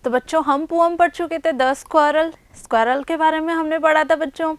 तो बच्चों हम पोएम पढ़ चुके थे द स्क्वायरल, स्क्वायरल के बारे में हमने पढ़ा था बच्चों।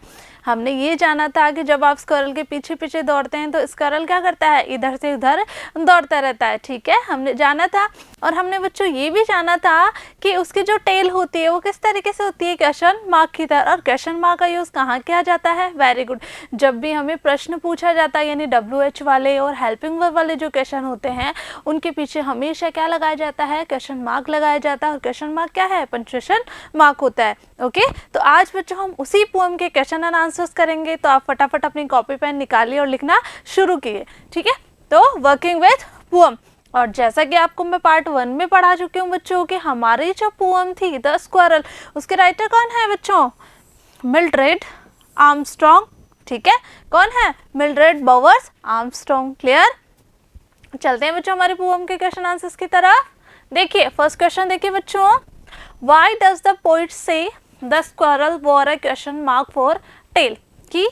हमने ये जाना था कि जब आप स्क्वायरल के पीछे पीछे दौड़ते हैं तो स्क्वायरल क्या करता है, इधर से उधर दौड़ता रहता है, ठीक है, हमने जाना था। और हमने बच्चों ये भी जाना था कि उसकी जो टेल होती है वो किस तरीके से होती है, क्वेश्चन मार्क की तरह। और क्वेश्चन मार्क का यूज़ कहाँ किया जाता है, वेरी गुड, जब भी हमें प्रश्न पूछा जाता है यानी WH वाले और हेल्पिंग वर्ब वाले जो क्वेश्चन होते हैं उनके पीछे हमेशा क्या लगाया जाता है, क्वेश्चन मार्क लगाया जाता है। और क्वेश्चन मार्क क्या है, पंक्चुएशन मार्क होता है। ओके, तो आज बच्चों हम उसी पोएम के क्वेश्चन एंड आंसर्स करेंगे, तो आप फटाफट अपनी कॉपी पेन निकालिए और लिखना शुरू कीजिए, ठीक है। तो वर्किंग विथ पोएम, और जैसा कि आपको मैं पार्ट 1 में पढ़ा चुकी हूँ बच्चों कि हमारी जो पोएम थी द स्क्वायरल, उसके राइटर कौन है बच्चों, मिल्ड्रेड आर्मस्ट्रॉन्ग, ठीक है, कौन है, मिल्ड्रेड बोवर्स आर्मस्ट्रॉन्ग। क्लियर, चलते हैं बच्चों हमारे पोएम के क्वेश्चन आंसर्स की तरफ। देखिए फर्स्ट क्वेश्चन देखिए बच्चों, why does the poet say the squirrel wore a question mark for tail, कि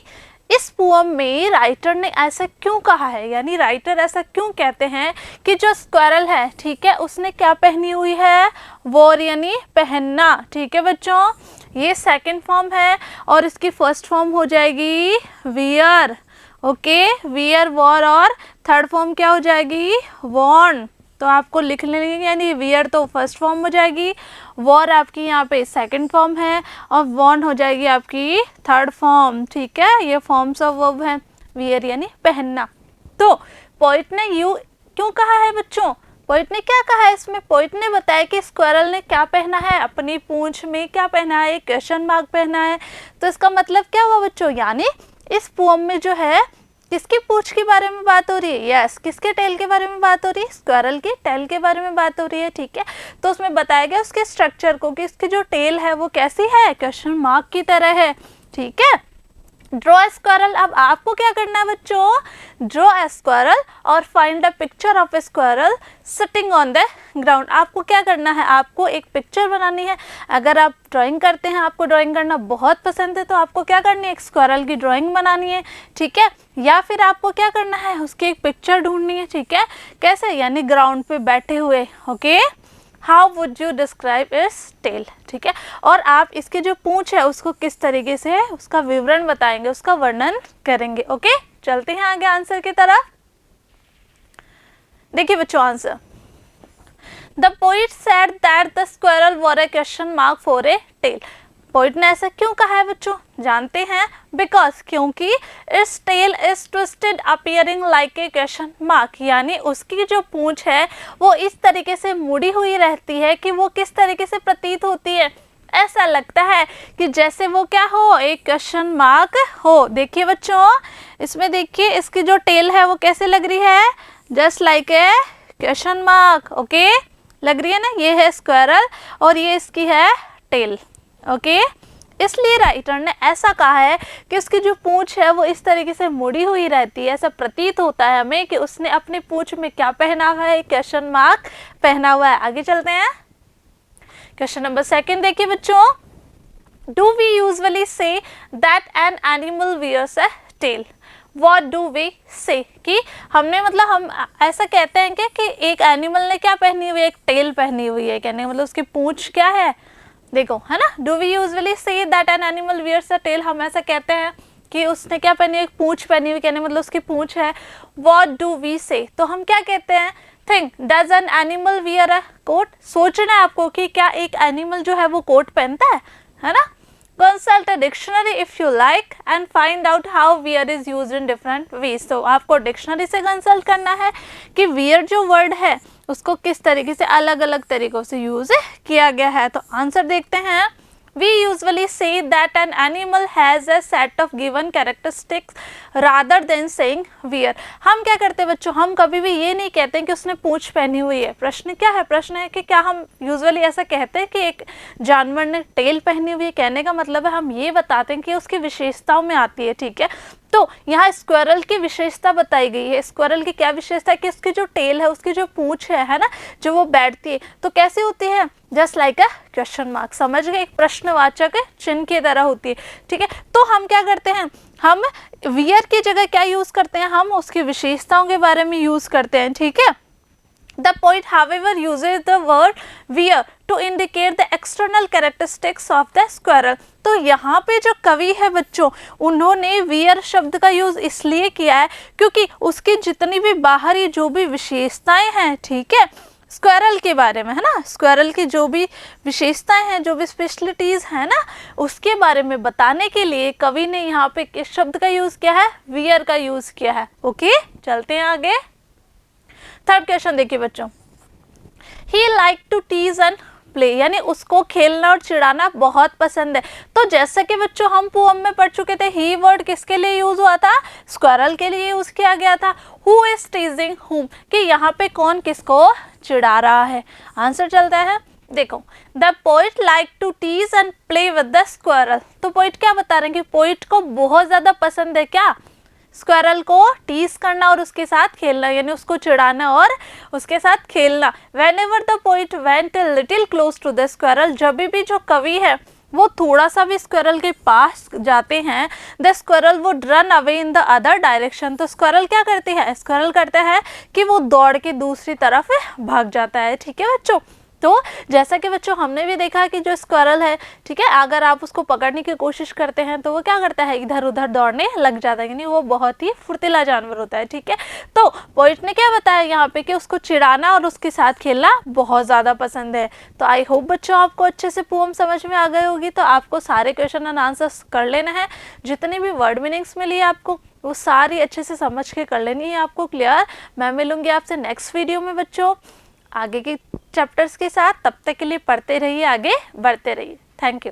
इस पोएम में राइटर ने ऐसा क्यों कहा है, यानी राइटर ऐसा क्यों कहते हैं कि जो स्क्वायरल है, ठीक है, उसने क्या पहनी हुई है, वॉर यानी पहनना, ठीक है बच्चों, ये सेकंड फॉर्म है और इसकी फर्स्ट फॉर्म हो जाएगी वियर, ओके, वियर वॉर, और थर्ड फॉर्म क्या हो जाएगी, वॉर्न। तो आपको लिख लेंगे, यानी वियर तो फर्स्ट फॉर्म हो जाएगी, वॉर आपकी यहाँ पे सेकंड फॉर्म है और वॉर्न हो जाएगी आपकी थर्ड फॉर्म, ठीक है, ये फॉर्म्स ऑफ वर्ब हैं, वियर यानी पहनना। तो पोइट ने यू क्यों कहा है बच्चों, पोइट ने क्या कहा है इसमें, पोइट ने बताया कि स्क्वायरल ने क्या पहना है, अपनी पूंछ में क्या पहना है, क्वेश्चन मार्क पहना है। तो इसका मतलब क्या हुआ बच्चों, यानी इस पोएम में जो है किसकी पूंछ के बारे में बात हो रही है, यस, किसके टेल के बारे में बात हो रही है, स्क्वायरल की टेल के बारे में बात हो रही है, ठीक है। तो उसमें बताया गया उसके स्ट्रक्चर को कि इसकी जो टेल है वो कैसी है, क्वेश्चन मार्क की तरह है, ठीक है। ड्रॉ ए स्क्वायरल, अब आपको क्या करना है बच्चों, ड्रॉ ए स्क्वायरल और find a picture of A squirrel sitting on the ground. आपको क्या करना है, आपको एक पिक्चर बनानी है। अगर आप ड्राइंग करते हैं, आपको ड्राइंग करना बहुत पसंद है, तो आपको क्या करनी है, एक स्क्वायरल की ड्राइंग बनानी है, ठीक है, या फिर आपको क्या करना है, उसकी एक पिक्चर ढूंढनी है, ठीक है, कैसे, यानी ग्राउंड पे बैठे हुए, okay. How would you describe its tail, ठीक है, और आप इसकी जो पूंछ है उसको किस तरीके से उसका विवरण बताएंगे, उसका वर्णन करेंगे, ओके। चलते हैं आगे आंसर की तरफ। देखिए बच्चों answer, the poet said that the squirrel wore a question mark for a tail. Poet ने ऐसा क्यों कहा है बच्चों, जानते हैं, बिकॉज, क्योंकि its tail is twisted appearing like a question mark, यानी उसकी जो पूंछ है वो इस तरीके से मुड़ी हुई रहती है कि वो किस तरीके से प्रतीत होती है, ऐसा लगता है कि जैसे वो क्या हो, एक क्वेश्चन मार्क हो। देखिए बच्चों इसमें देखिए इसकी जो टेल है वो कैसे लग रही है, just like a question mark, okay, लग रही है ना, ये है स्क्वायरल और ये इसकी है टेल, ओके। इसलिए राइटर ने ऐसा कहा है कि उसकी जो पूंछ है वो इस तरीके से मुड़ी हुई रहती है, ऐसा प्रतीत होता है हमें कि उसने अपनी पूंछ में क्या पहना हुआ है, क्वेश्चन मार्क पहना हुआ है। आगे चलते हैं, क्वेश्चन नंबर सेकंड देखिए बच्चों, do we usually say that an animal wears a tail, what do we say, कि हमने मतलब हम ऐसा कहते हैं कि एक एनिमल ने क्या पहनी हुई है, एक टेल पहनी हुई है, कहने मतलब उसकी पूंछ क्या है, देखो है ना, do we usually say that an animal wears a tail, हम ऐसा कहते हैं कि उसने क्या पहनी है, एक पूंछ पहनी हुई, कहने मतलब उसकी पूंछ है। व्हाट डू वी से, तो हम क्या कहते हैं, think does an animal wear a coat, सोचना है आपको कि क्या एक एनिमल जो है वो कोट पहनता है ना। Consult a dictionary if you like and find out how wear is used in different ways, तो आपको डिक्शनरी से कंसल्ट करना है कि वियर जो वर्ड है उसको किस तरीके से अलग अलग तरीकों से यूज किया गया है। तो आंसर देखते हैं, we usually say that an animal has a set of given characteristics rather than saying wear। हम क्या करते हैं बच्चों, हम कभी भी ये नहीं कहते कि उसने पूंछ पहनी हुई है। प्रश्न क्या है, प्रश्न है कि क्या हम यूजुअली ऐसा कहते हैं कि एक जानवर ने टेल पहनी हुई है, कहने का मतलब है हम ये बताते हैं कि उसकी विशेषताओं में आती है, ठीक है। तो यहाँ स्क्वायरल की विशेषता बताई गई है। स्क्वायरल की क्या विशेषता है कि उसकी जो टेल है, उसकी जो पूंछ है ना, जो वो बैठती है तो कैसे होती है, जस्ट लाइक अ क्वेश्चन मार्क, समझ गए, एक प्रश्नवाचक चिन्ह की तरह होती है, ठीक है। तो हम क्या करते हैं, हम वियर की जगह क्या यूज करते हैं, हम उसकी विशेषताओं के बारे में यूज करते हैं, ठीक है। The poet, however, uses the word wear to indicate the external characteristics of the squirrel. तो यहाँ पे जो कवि है बच्चों, उन्होंने wear शब्द का यूज इसलिए किया है क्योंकि उसकी जितनी भी बाहरी जो भी विशेषताएं हैं, ठीक है, स्क्वायरल के बारे में, है ना, स्क्वायरल की जो भी विशेषताएं हैं, जो भी स्पेशलिटीज है ना, उसके बारे में बताने के लिए कवि ने यहाँ पे किस शब्द का यूज किया है, वियर का यूज किया है। ओके, चलते हैं आगे। थर्ड क्वेश्चन देखिए बच्चों, he like to tease and play, यानी उसको खेलना और चिढ़ाना बहुत पसंद है। तो जैसा कि बच्चों हम पोएम में पढ़ चुके थे, ही वर्ड किसके लिए यूज हुआ था, स्क्वायरल के लिए यूज किया गया था। हु इज टीजिंग हुम, कि यहाँ पे कौन किसको चिढ़ा रहा है। आंसर चलता है, देखो, the poet like to tease and play with the squirrel. तो पोइट क्या बता रहे हैं कि पोइट को बहुत ज्यादा पसंद है क्या, स्क्वायरल को टीज करना और उसके साथ खेलना, यानी उसको चिढ़ाना और उसके साथ खेलना। Whenever the poet went a little close to the squirrel, जब भी जो कवि है वो थोड़ा सा भी स्क्वायरल के पास जाते हैं, the squirrel would run away in the other direction. तो स्क्वायरल क्या करते हैं, स्क्वायरल करता है कि वो दौड़ के दूसरी तरफ भाग जाता है। ठीक है बच्चों, तो जैसा कि बच्चों हमने भी देखा कि जो स्क्वायरल है, ठीक है, अगर आप उसको पकड़ने की कोशिश करते हैं तो वो क्या करता है, इधर उधर दौड़ने लग जाता है, यानी वो बहुत ही फुर्तीला जानवर होता है। ठीक है, तो पोइट ने क्या बताया यहाँ पे कि उसको चिढ़ाना और उसके साथ खेलना बहुत ज़्यादा पसंद है। तो आई होप बच्चों आपको अच्छे से पोएम समझ में आ गई होगी। तो आपको सारे क्वेश्चन एंड आंसर्स कर लेना है, जितनी भी वर्ड मीनिंग्स मिली है आपको वो सारी अच्छे से समझ के कर लेनी है आपको क्लियर। मैं मिलूंगी आपसे नेक्स्ट वीडियो में बच्चों आगे के चैप्टर्स के साथ। तब तक के लिए पढ़ते रहिए, आगे बढ़ते रहिए। Thank you.